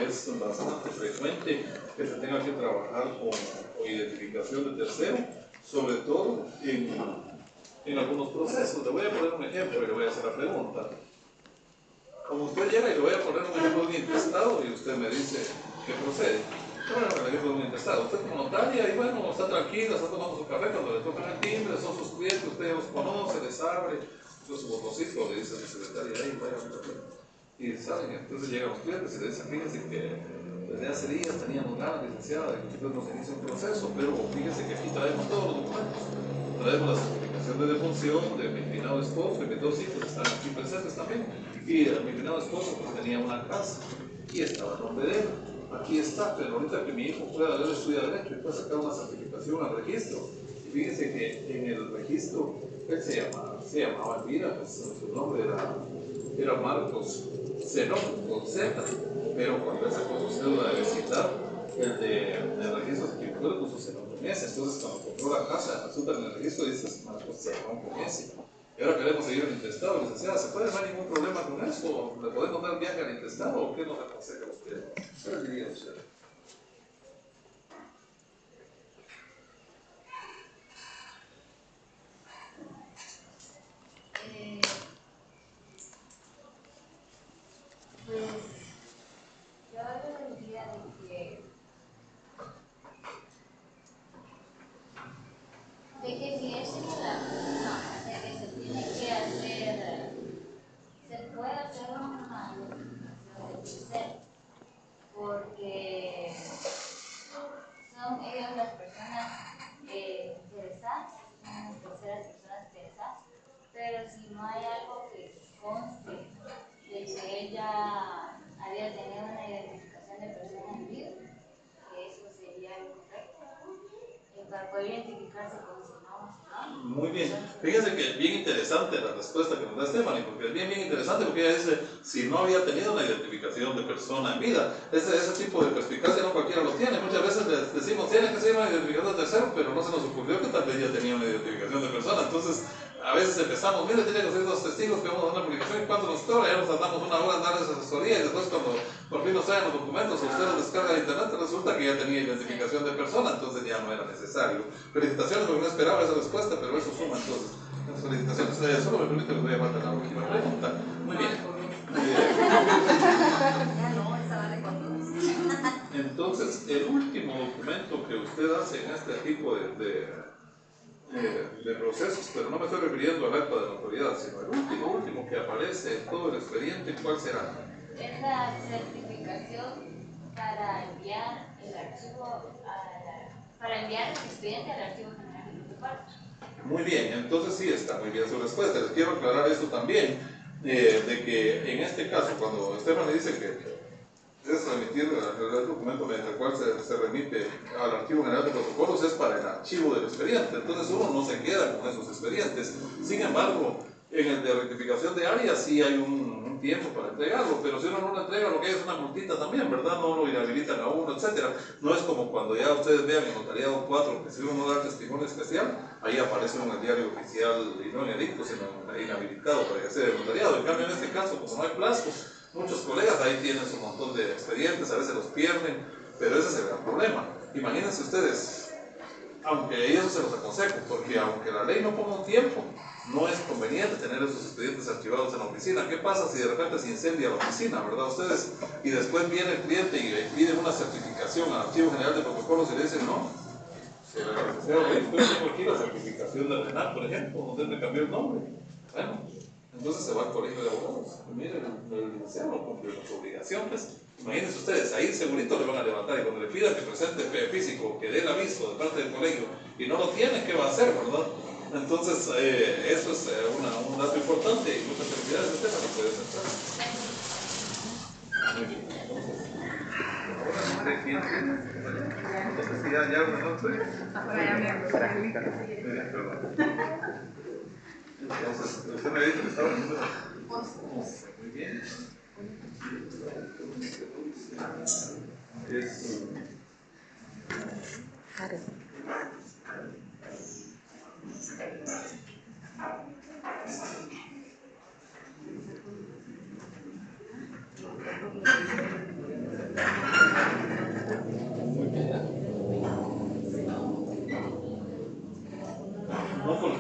es bastante frecuente que se tenga que trabajar con identificación de tercero, sobre todo en algunos procesos. Le voy a poner un ejemplo y le voy a hacer la pregunta. Como usted llega y le voy a poner un ejemplo de un intestado y usted me dice que procede. Bueno, el ejemplo de un intestado. Usted como notaria y bueno, está tranquila, está tomando su café, cuando le tocan el timbre, son sus clientes, usted los conoce, les abre, entonces su botoncito le dice a su secretaria, ahí vaya a mi café. Y salen, entonces llegan los clientes y le dicen, fíjese que desde hace días teníamos ganas, licenciada, de que usted nos inicie un proceso, pero fíjese que aquí traemos todos los documentos. Traemos la certificación de defunción de mi finado esposo y mis dos hijos están aquí presentes también. Y mi finado esposo pues tenía una casa y estaba en nombre de él. Aquí está, pero ahorita que mi hijo pueda él estudia Derecho y pueda sacar una certificación al registro. Y fíjense que en el registro él se llamaba Elvira, pues su nombre era Marcos Zenón, con Z, pero cuando él sacó su cédula de vecindad, el registro se equivocó, le puso Zenón con S. Entonces cuando compró la casa, resulta que en el registro dice Marcos Zenón con S. Y ahora queremos seguir el intestado, licenciada, ¿se puede? ¿No hay ningún problema con eso? ¿Le podemos dar viaje al intestado o qué nos aconseja usted? ¿Qué le diría usted? Pues yo le diría de que si es la persona, de que se tiene que hacer, se puede hacer una identificación de tercero, porque son ellas las personas interesadas, son las terceras personas interesadas, pero si no hay algo que conste de que ella había tenido una identificación de persona en vida, eso sería incorrecto, para poder identificarse con su nombre. Muy bien, fíjense que es bien interesante la respuesta que nos da Stephanie, porque es bien interesante porque ella dice, si no había tenido una identificación de persona en vida, ese tipo de perspicacia no cualquiera lo tiene. Muchas veces les decimos, tiene que ser una identificación de tercero, pero no se nos ocurrió que tal vez ya tenía una identificación de persona. Entonces, a veces empezamos, mire, tiene que ser dos testigos que vamos a dar una publicación, y cuánto nos cobra, ya nos andamos una hora en darles asesoría, y después cuando por fin nos traen los documentos, o usted los descarga de internet, resulta que ya tenía identificación de persona, entonces ya no era necesario. Felicitaciones, porque no esperaba esa respuesta, pero eso suma entonces. Felicitaciones. Solo me permite, les voy a llamar a la última pregunta. Muy bien. Entonces, el último documento que usted hace en este tipo de procesos, pero no me estoy refiriendo al acta de notoriedad, sino el último que aparece en todo el expediente, ¿cuál será? Es la certificación para enviar el archivo, para enviar el expediente al Archivo General de Protocolo. Muy bien, entonces sí está muy bien su respuesta. Les quiero aclarar esto también, de que en este caso, cuando Esteban le dice que es remitir el documento mediante el cual se remite al Archivo General de Protocolos, es para el archivo del expediente. Entonces uno no se queda con esos expedientes. Sin embargo, en el de rectificación de área sí hay un tiempo para entregarlo, pero si uno no lo entrega, lo que hay es una multita también, ¿verdad? No lo inhabilitan a uno, etc. No es como cuando ya ustedes vean en Notariado 4 que si uno no da testimonio especial, ahí aparece en el diario oficial y no en edicto, sino inhabilitado para ejercer el notariado. En cambio, en este caso, como no hay plazo, muchos colegas ahí tienen su montón de expedientes, a veces los pierden, pero ese es el gran problema. Imagínense ustedes, aunque eso se los aconsejo, porque aunque la ley no ponga un tiempo, no es conveniente tener esos expedientes archivados en la oficina. ¿Qué pasa si de repente se incendia la oficina, verdad? Ustedes, y después viene el cliente y le pide una certificación al Archivo General de Protocolos y le dicen, no, yo tengo aquí la certificación de Renal, por ejemplo, donde me cambió el nombre. Bueno, entonces se va al colegio de abogados. Miren, el licenciado no cumplió con su obligación, pues. Imagínense ustedes, ahí segurito le van a levantar, y cuando le pidan que presente físico, que dé el aviso de parte del colegio, y no lo tiene, ¿qué va a hacer, verdad? Entonces, eso es un dato importante, y muchas felicidades, Esteban, no puede sentar. Muy bien, entonces, ahora no sé quién tiene. Entonces, si ya no estoy. Entonces, usted me dice que estaba en el número 11. Muy bien. Es.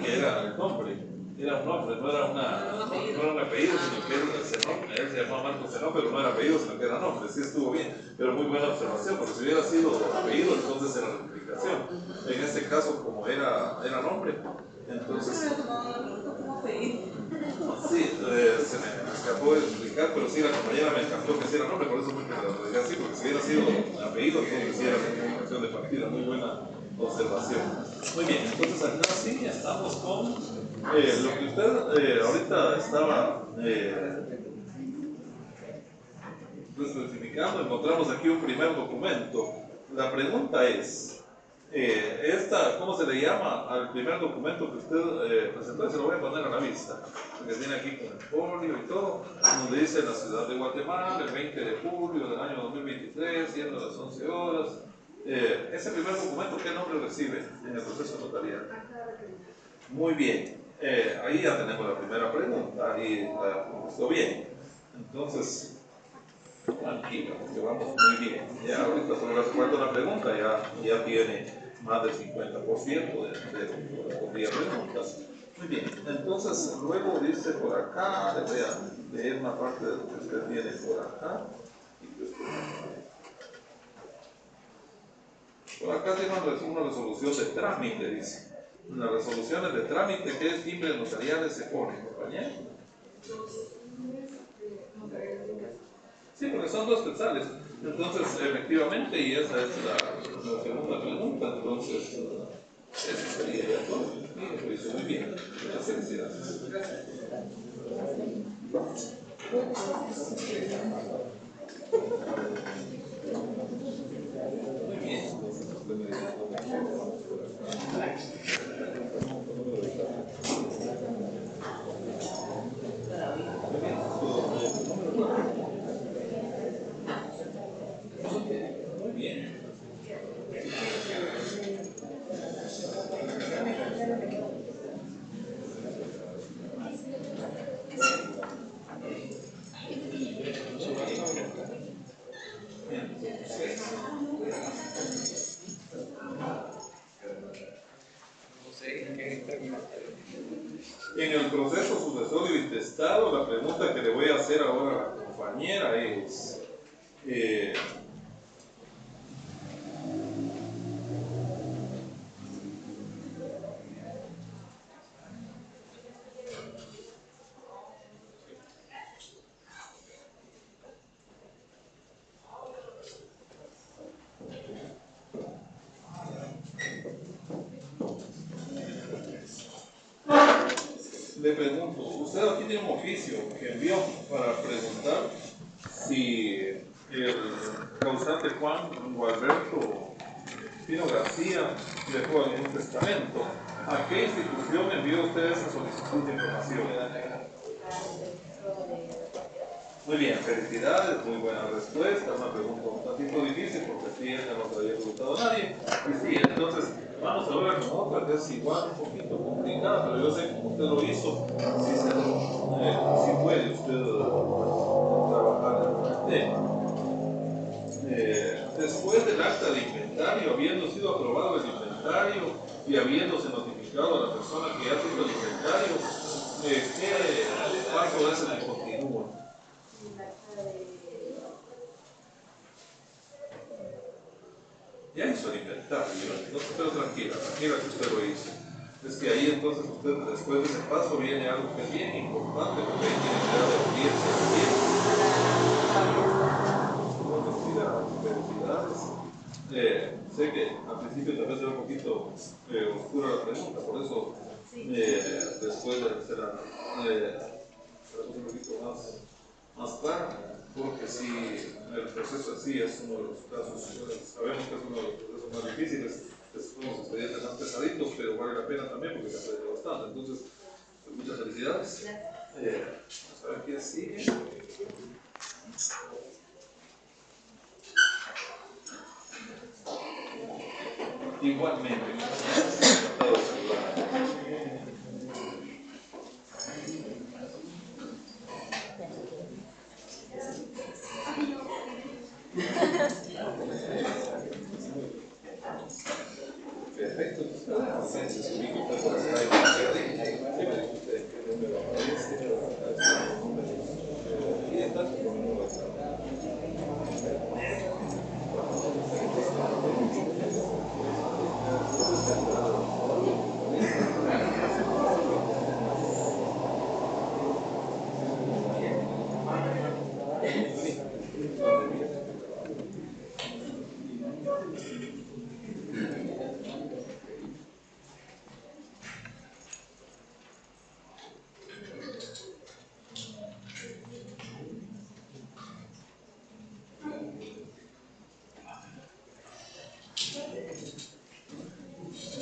que era el nombre, era un nombre, no era un apellido, sino que era ese nombre. Él se llamaba Marcos Zenón, pero no era apellido, sino que era nombre. Sí estuvo bien, pero muy buena observación, porque si hubiera sido apellido, entonces era rectificación. En este caso, como era nombre, entonces... Sí, se me escapó de explicar, pero sí, la compañera me encantó que sí era nombre, por eso fue que lo dije así, porque si hubiera sido apellido, entonces sí era rectificación de partida. Muy buena observación. Muy bien, entonces acá sí estamos con lo que usted ahorita estaba desclasificando. Encontramos aquí un primer documento. La pregunta es, ¿cómo se le llama al primer documento que usted presentó? Se lo voy a poner a la vista, porque tiene aquí con el folio y todo, donde dice la ciudad de Guatemala, el 20 de julio del año 2023, siendo las 11 horas. Ese primer documento, ¿qué nombre recibe en el proceso notarial? Muy bien, ahí ya tenemos la primera pregunta y la contestó bien. Entonces, tranquilo, porque vamos muy bien. Ya ahorita solo le recuerdo la pregunta, ya tiene más del 50% de respondía preguntas. Muy bien, entonces luego dice por acá, le voy a leer una parte de lo que usted tiene por acá. Por acá tiene una resolución de trámite, dice. En las resoluciones de trámite, ¿qué timbres notariales se ponen, compañero? Sí, porque son dos quetzales. Entonces, efectivamente, y esa es la segunda pregunta, entonces, eso sería ya todo. Y lo hizo muy bien. Muchas felicidades. Muy bien, entonces, muy bien. En el proceso sucesorio y testado, la pregunta que le voy a hacer ahora a la compañera es, le pregunto, usted aquí tiene un oficio que envió para preguntar si el causante Juan Gualberto Pino García dejó algún testamento. ¿A qué institución envió usted esa solicitud de información? Muy bien, felicidades, muy buena respuesta. Una pregunta un tantito difícil porque sí, ella no se había preguntado a nadie. Y sí, entonces vamos ahora con otra que es igual un poquito complicada, pero yo sé que como usted lo hizo, sí puede usted trabajar en el tema. Después del acta de inventario, habiendo sido aprobado el inventario y habiéndose notificado a la persona que ha hecho el inventario, ¿qué paso es el que continúa? Ya hizo el inventario, no se quede tranquila que usted lo hizo. Es que ahí entonces usted después de ese paso viene algo que es bien importante, porque ahí tiene que dar la audiencia también. Felicidades. Sé que al principio tal vez era un poquito oscura la pregunta, por eso después se la puse un poquito más clara. Porque si el proceso así es uno de los casos, sabemos que es uno de los procesos más difíciles, es uno de los expedientes más pesaditos, pero vale la pena también porque se aprende bastante. Entonces, pues, muchas felicidades. Vamos a ver quién sigue. Igualmente, encantado de saludar. Perfecto, entonces la ciencia se ubica pues por acá y qué número aparece, y de tanto por número de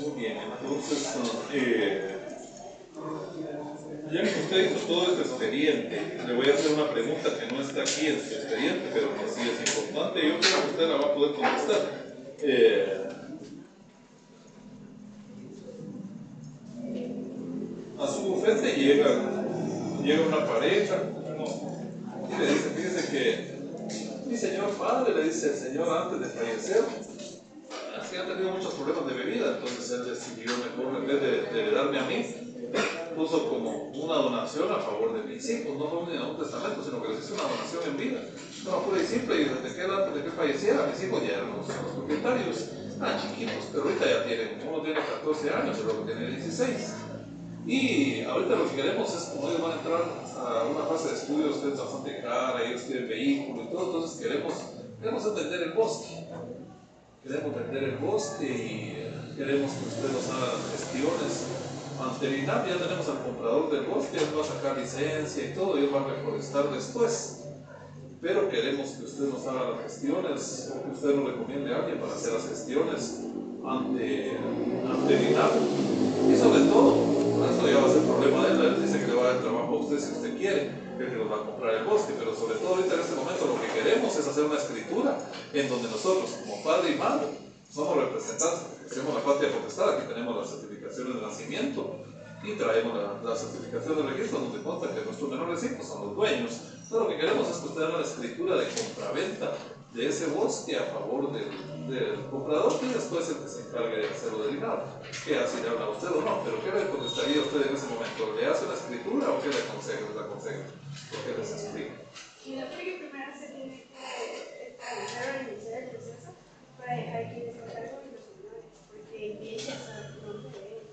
Muy bien, entonces, ya que usted hizo todo este expediente, le voy a hacer una pregunta que no está aquí en su expediente, pero que sí es importante y yo creo que usted la va a poder contestar. A su bufete llega una pareja, ¿no? Y le dice, fíjese que mi señor padre, le dice el señor antes de fallecer, así ha tenido muchos problemas de bebida, entonces él decidió mejor, en vez de heredarme a mí, puso como una donación a favor de mis hijos, no fue un testamento, sino que les hizo una donación en vida. No, pura y simple, y desde que él antes de que falleciera, mis hijos ya eran los propietarios, chiquitos, pero ahorita ya tienen, uno tiene 14 años, el otro tiene 16. Y ahorita lo que queremos es, como ellos van a entrar a una fase de estudios que es bastante cara, ellos tienen vehículo y todo, entonces queremos vender el bosque. Queremos vender el bosque y queremos que usted nos haga las gestiones. Ante el INAP ya tenemos al comprador del bosque, él va a sacar licencia y todo, y él va a reforestar después. Pero queremos que usted nos haga las gestiones, o que usted nos recomiende a alguien para hacer las gestiones ante el INAP. Y sobre todo, eso ya va a ser problema de él dice que le va a dar trabajo a usted si usted quiere, que nos va a comprar el bosque, pero sobre todo ahorita en este momento lo que queremos es hacer una escritura en donde nosotros, como padre y madre, somos representantes, tenemos la patria potestad, aquí tenemos las certificaciones de nacimiento y traemos la certificación de registro donde consta que nuestros menores hijos son los dueños. Entonces lo que queremos es que usted haga la escritura de compraventa de ese bosque a favor del comprador y después el que se encargue de hacerlo del INAP, que así le habla a usted o no, pero ¿qué le contestaría usted en ese momento? ¿Le hace la escritura o qué le aconseja? ¿O qué les explica? Y la que primero se tiene que establecer o iniciar el proceso para dejar quienes se encargan de los menores, porque el bien ya está a nombre de ellos.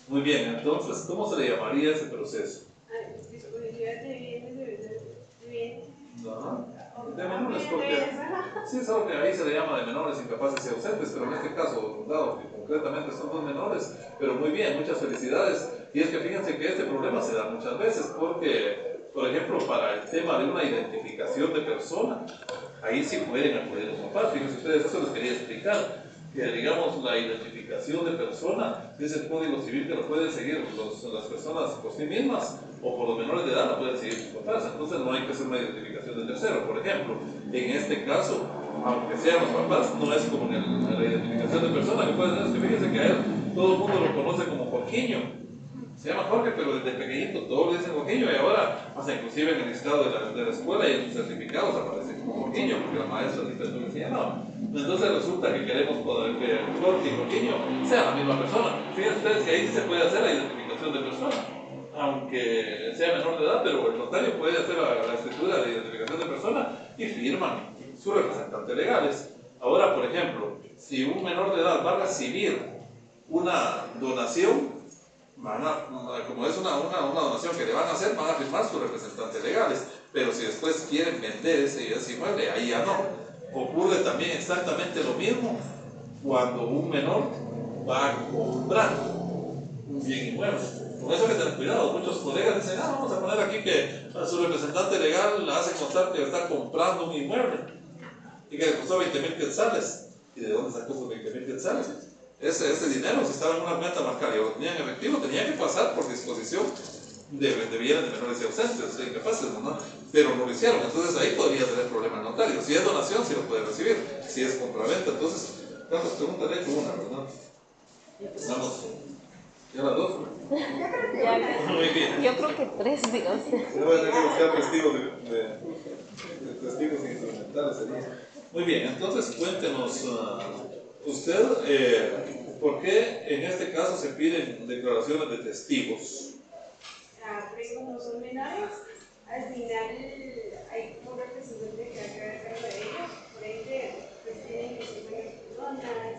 Muy bien, entonces, ¿cómo se le llamaría ese proceso? Disposición de bienes de bienes. No, de menores, porque sí es algo que ahí se le llama de menores incapaces y ausentes, pero en este caso, dado que concretamente son dos menores, pero muy bien, muchas felicidades. Y es que fíjense que este problema se da muchas veces, porque, por ejemplo, para el tema de una identificación de persona, ahí sí pueden acudir los papás. Fíjense ustedes, eso les quería explicar, que digamos la identificación de persona es el código civil que lo pueden seguir las personas por sí mismas, o por los menores de edad lo pueden seguir sus papás, entonces no hay que hacer una identificación de tercero. Por ejemplo, en este caso, aunque sean los papás, no es como en la identificación de persona, que pueden ser, que fíjense que a él todo el mundo lo conoce como Joaquinho. Se llama Jorge, pero desde pequeñito todos le dicen Joaquinho, y ahora, hasta inclusive en el listado de la escuela y en los certificados aparece como Joaquinho, porque la maestra dice que se llamaba. Entonces resulta que queremos que Jorge y Joaquinho sean la misma persona. Fíjense ustedes que ahí sí se puede hacer la identificación de persona, aunque sea menor de edad, pero el notario puede hacer la escritura de identificación de persona y firman sus representantes legales. Ahora, por ejemplo, si un menor de edad va a recibir una donación, como es una donación que le van a hacer, van a firmar sus representantes legales, pero si después quieren vender ese inmueble, ahí ya no. Ocurre también exactamente lo mismo cuando un menor va a comprar un bien inmueble. Con eso hay que tener cuidado. Muchos colegas dicen, vamos a poner aquí que a su representante legal le hace constar que está comprando un inmueble y que le costó 20,000 quetzales. ¿Y de dónde sacó esos 20,000 quetzales? Ese dinero, si estaba en una cuenta bancaria o lo tenía en efectivo, tenía que pasar por disposición de bienes de menores y ausentes, de incapaces, ¿no? Pero no lo hicieron, entonces ahí podría tener problema el notario. Si es donación, sí lo puede recibir. Si es compraventa, entonces, ¿cuántas preguntas le he hecho? Una, ¿verdad? Vamos, ¿ya las dos? Muy bien. Yo creo que 3, digo. No voy a tener que buscar testigos testigos instrumentales. Muy bien, entonces cuéntenos usted, ¿por qué en este caso se piden declaraciones de testigos. Porque como son menores, al final hay como un representante que va a quedar a cargo de ellos, por ende, pues tienen que ser buenas personas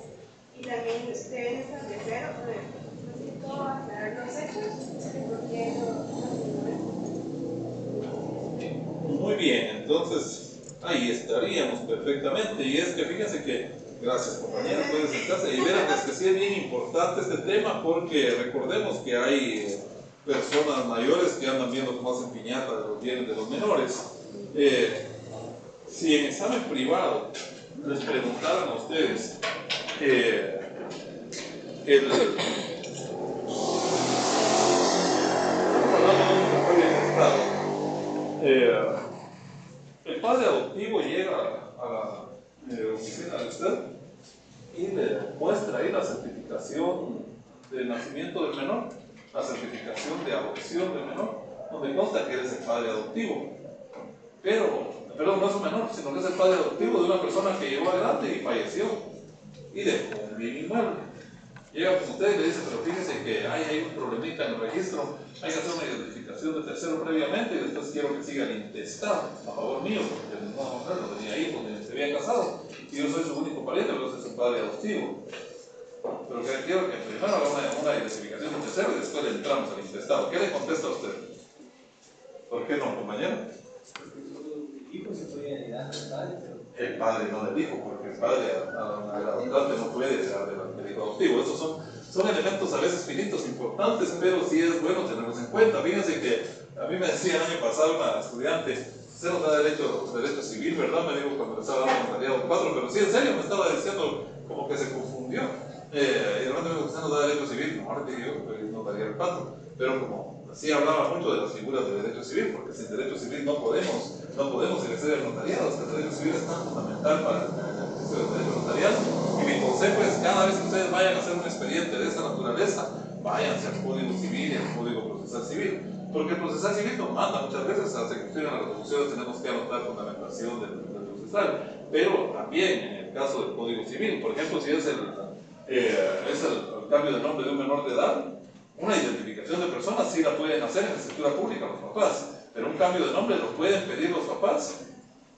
y también deben establecer, más que todo, aclarar los hechos, porque Muy bien, entonces ahí estaríamos perfectamente. Y es que fíjense que, gracias compañeros, pueden sentarse y verán que sí es bien importante este tema, porque recordemos que hay personas mayores que andan viendo cómo hacen piñata de los bienes de los menores. Si en examen privado les preguntaran a ustedes estamos hablando de un papel en estado. El padre adoptivo llega a la oficina de usted y le muestra ahí la certificación de nacimiento del menor, la certificación de adopción del menor, donde consta que eres el padre adoptivo. Pero no es un menor, sino que es el padre adoptivo de una persona que llegó adelante y falleció y dejó un bien inmueble. Llega con usted y le dice, pero fíjese que hay un problemita en el registro, hay que hacer una identificación de tercero previamente y después quiero que siga el intestado a favor mío, porque no tenía hijos ni se había casado y yo soy su único pariente, pero soy su padre adoptivo. Pero que quiero que primero haga una identificación de tercero y después le entramos al intestado. ¿Qué le contesta a usted? ¿Por qué no, compañero? El padre no del hijo, porque el padre al adoptante no puede heredar del hijo adoptivo. Estos son elementos a veces finitos, importantes, pero sí es bueno tenerlos en cuenta. Fíjense que a mí me decía el año pasado una estudiante, usted nos da derecho civil, ¿verdad? Me dijo cuando le estaba dando notariado 4, pero sí, en serio, me estaba diciendo como que se confundió. Y de repente me dijo, usted nos da derecho civil, no, ahora te digo que notariado 4, pero como sí hablaba mucho de las figuras de derecho civil, porque sin derecho civil no podemos ejercer el notariado. El derecho civil es tan fundamental para el ejercicio del derecho notarial. Y mi consejo es, cada vez que ustedes vayan a hacer un expediente de esta naturaleza, váyanse al Código Civil y al Código Procesal Civil, porque el procesal civil nos manda muchas veces a que en las resoluciones tenemos que anotar fundamentación del procesal, pero también en el caso del Código Civil, por ejemplo, si es el cambio de nombre de un menor de edad, una identificación de personas sí la pueden hacer en la escritura pública los papás, pero un cambio de nombre lo pueden pedir los papás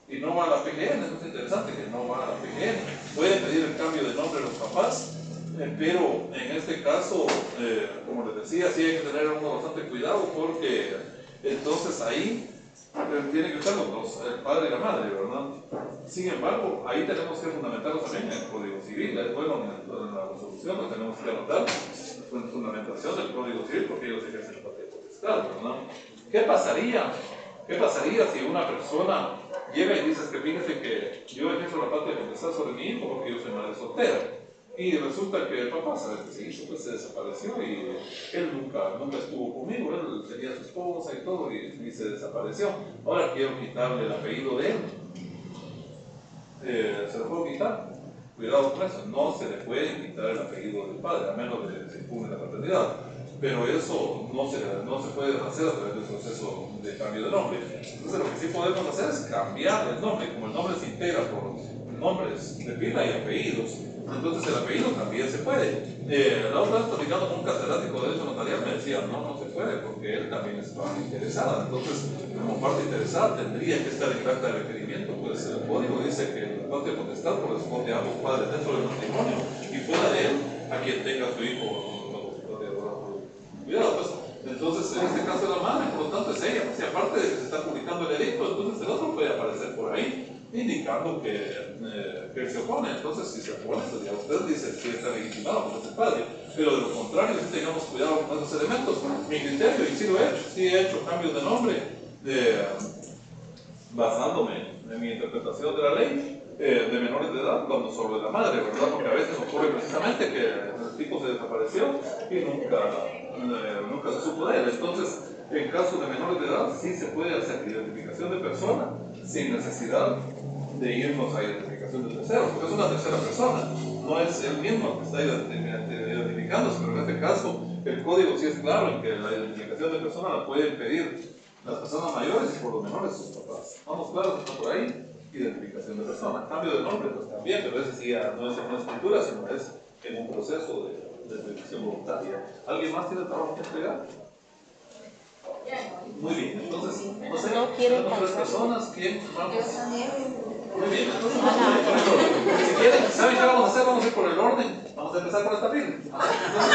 y no va a la PGN. Eso es interesante, que no va a la PGN. Pueden pedir el cambio de nombre los papás, pero en este caso, como les decía, sí hay que tener uno bastante cuidado, porque entonces ahí tiene que estar los dos, el padre y la madre, ¿verdad? Sin embargo, ahí tenemos que fundamentarlos también en el Código Civil. Es bueno, en la resolución lo tenemos que anotar, con fundamentación del Código Civil, porque ellos ejercen el papel potestad, ¿verdad? ¿Qué pasaría si una persona llega y dice que fíjese que yo ejerzo la patria potestad sobre mi hijo porque yo soy madre soltera? Y resulta que el papá, ¿sabes qué se hizo? Pues se desapareció y él nunca estuvo conmigo, él tenía su esposa y todo y se desapareció. Ahora quiero quitarle el apellido de él. ¿Se lo puedo quitar? Cuidado con eso, no se le puede quitar el apellido del padre, a menos de que se impugne la paternidad. Pero eso no se puede hacer a través del proceso de cambio de nombre. Entonces lo que sí podemos hacer es cambiar el nombre, como el nombre se integra por nombres de pila y apellidos. Entonces el apellido también se puede. La otra vez platicando con un catedrático de derecho notarial me decía, no se puede porque él también es parte interesada. Entonces, como parte interesada tendría que estar en acta de requerimiento, pues el código dice que la patria potestad corresponde a ambos padres dentro del matrimonio y fuera de él a quien tenga su hijo. Cuidado, pues. Entonces, en este caso de la madre, por lo tanto es ella, pues, y aparte de que se está publicando el edicto, entonces el otro puede aparecer por ahí indicando que él se opone. Entonces, si se opone, pues ya usted dice que está legitimado porque es el padre. Pero de lo contrario, si tengamos cuidado con esos elementos, mi criterio, y sí lo he hecho, sí he hecho cambios de nombre basándome en mi interpretación de la ley de menores de edad cuando sobre la madre, ¿verdad? Porque a veces ocurre precisamente que el tipo se desapareció y nunca se supo de él. Entonces, en caso de menores de edad, sí se puede hacer identificación de persona sin necesidad de irnos a identificación de tercero, porque es una tercera persona, no es él mismo que está identificándose, pero en este caso el código sí es claro en que la identificación de persona la pueden pedir las personas mayores y por los menores sus papás. Vamos claros, está por ahí, identificación de persona. Cambio de nombre, pues también, pero ese sí ya no es en una escritura, sino es en un proceso de revisión. gestión voluntaria. ¿Alguien más tiene trabajo que entregar? Muy bien, entonces, no sé, tenemos 3 personas, ¿quién? Vamos. Muy bien, entonces vamos a ir por el orden. Si quieren, ¿saben qué vamos a hacer? Vamos a ir por el orden. Vamos a empezar por esta fila. Entonces,